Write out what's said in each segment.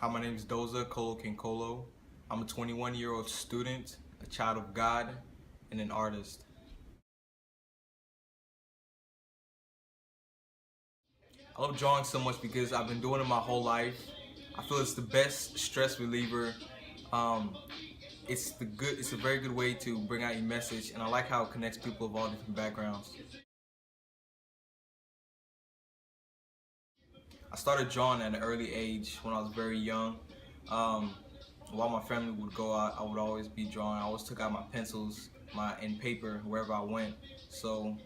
Hi, my name is Doza Kolo Kinkolo. I'm a 21-year-old student, a child of God, and an artist. I love drawing so much because I've been doing it my whole life. I feel it's the best stress reliever. Um, it's a very good way to bring out your message, and I like how it connects people of all different backgrounds. I started drawing at an early age when I was very young. Um, while my family would go out, I would always be drawing. I always took out my pencils, and paper wherever I went. So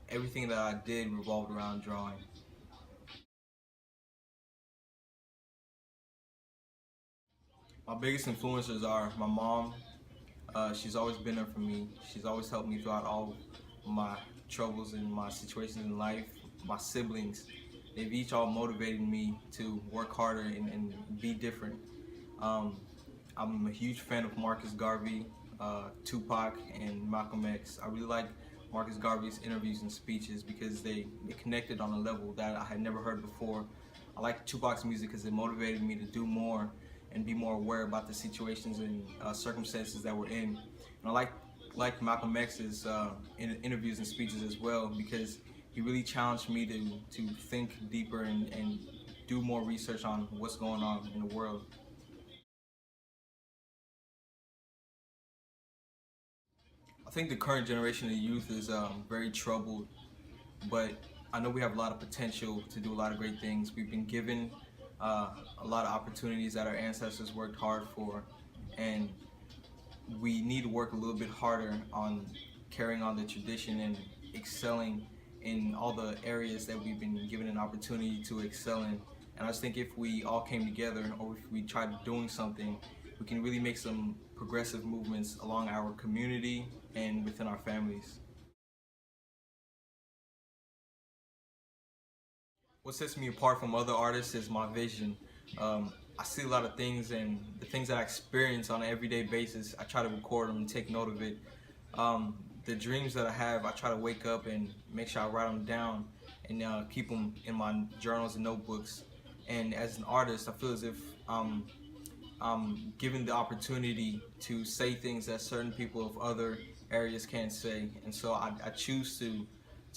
everything that I did revolved around drawing. My biggest influencers are my mom. She's always been there for me. She's always helped me throughout all my troubles and my situations in life. My siblings, they've each all motivated me to work harder and be different. Um, I'm a huge fan of Marcus Garvey, Tupac, and Malcolm X. I really like Marcus Garvey's interviews and speeches because they connected on a level that I had never heard before. I like Tupac's music because it motivated me to do more and be more aware about the situations and circumstances that we're in. And I like Malcolm X's interviews and speeches as well because he really challenged me to think deeper and do more research on what's going on in the world. I think the current generation of youth is very troubled, but I know we have a lot of potential to do a lot of great things. We've been given a lot of opportunities that our ancestors worked hard for, and we need to work a little bit harder on carrying on the tradition and excelling in all the areas that we've been given an opportunity to excel in. And I just think if we all came together or if we tried doing something, we can really make some progressive movements along our community and within our families. What sets me apart from other artists is my vision. I see a lot of things, and the things that I experience on an everyday basis, I try to record them and take note of it. The dreams that I have, I try to wake up and make sure I write them down and keep them in my journals and notebooks. And as an artist, I feel as if I'm given the opportunity to say things that certain people of other areas can't say, and so I choose to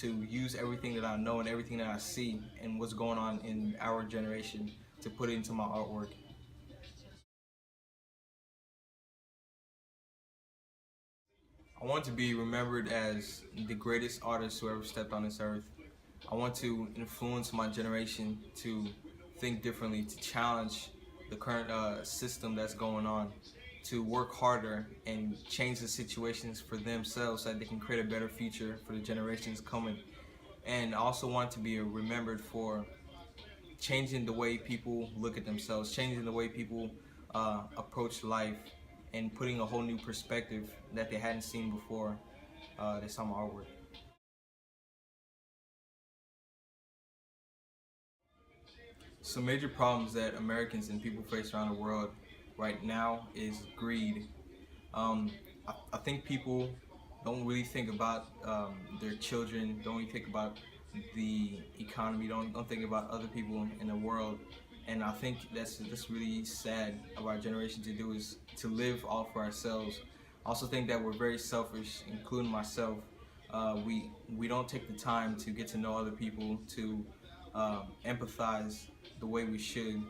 use everything that I know and everything that I see and what's going on in our generation to put it into my artwork. I want to be remembered as the greatest artist who ever stepped on this earth. I want to influence my generation to think differently, to challenge the current system that's going on, to work harder and change the situations for themselves so that they can create a better future for the generations coming. And I also want to be remembered for changing the way people look at themselves, changing the way people approach life, and putting a whole new perspective that they hadn't seen before they saw my artwork. Some major problems that Americans and people face around the world right now is greed. Um, I think people don't really think about their children, don't really think about the economy, don't think about other people in the world. And I think that's really sad of our generation to do, is to live all for ourselves. I also think that we're very selfish, including myself. We don't take the time to get to know other people, to empathize the way we should,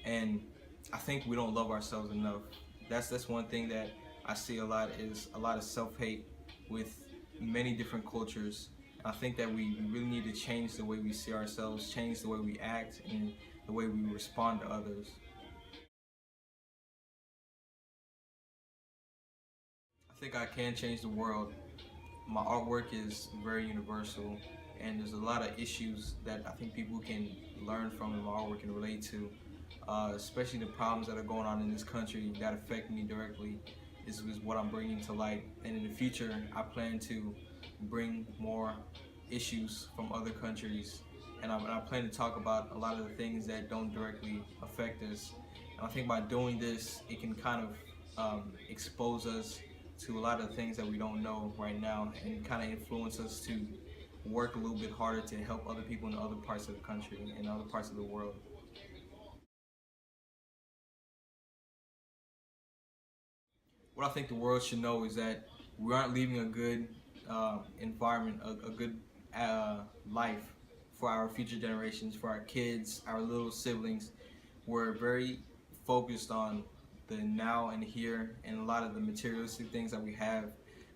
and I think we don't love ourselves enough. That's one thing that I see a lot, is a lot of self-hate with many different cultures. I think that we really need to change the way we see ourselves, change the way we act, and the way we respond to others. I think I can change the world. My artwork is very universal, and there's a lot of issues that I think people can learn from in my artwork and relate to, especially the problems that are going on in this country that affect me directly is what I'm bringing to light. And in the future, I plan to bring more issues from other countries, and I plan to talk about a lot of the things that don't directly affect us. And I think by doing this, it can kind of expose us to a lot of things that we don't know right now, and kind of influence us to work a little bit harder to help other people in other parts of the country and other parts of the world. what I think the world should know is that we aren't leaving a good environment, a good life for our future generations, for our kids, our little siblings. We're very focused on the now and here and a lot of the materialistic things that we have.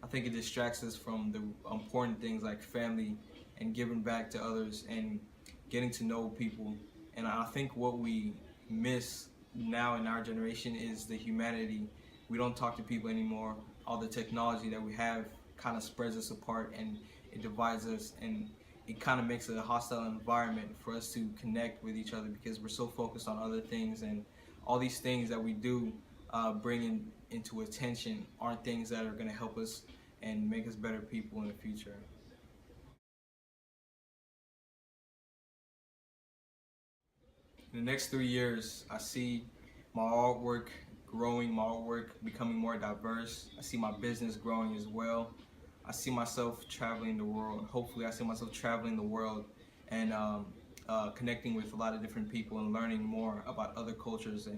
I think it distracts us from the important things like family and giving back to others and getting to know people. And I think what we miss now in our generation is the humanity. We don't talk to people anymore. All the technology that we have kind of spreads us apart and it divides us, and it kind of makes it a hostile environment for us to connect with each other because we're so focused on other things, and all these things that we do bring into attention aren't things that are going to help us and make us better people in the future. In the next 3 years, I see my artwork growing, my artwork becoming more diverse. I see my business growing as well. I see myself traveling the world. Hopefully, I see myself traveling the world and connecting with a lot of different people and learning more about other cultures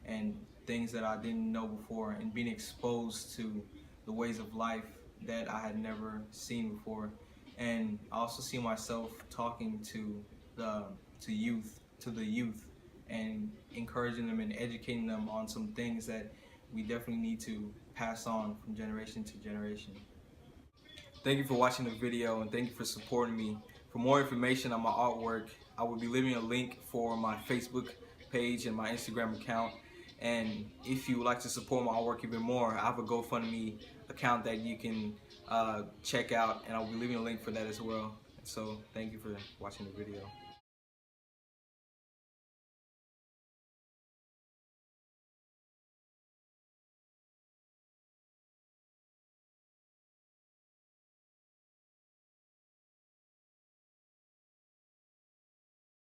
and things that I didn't know before, and being exposed to the ways of life that I had never seen before. And I also see myself talking to the the youth, and encouraging them and educating them on some things that we definitely need to pass on from generation to generation. Thank you for watching the video and thank you for supporting me. For more information on my artwork, I will be leaving a link for my Facebook page and my Instagram account. And if you would like to support my artwork even more, I have a GoFundMe account that you can check out, and I'll be leaving a link for that as well. So thank you for watching the video.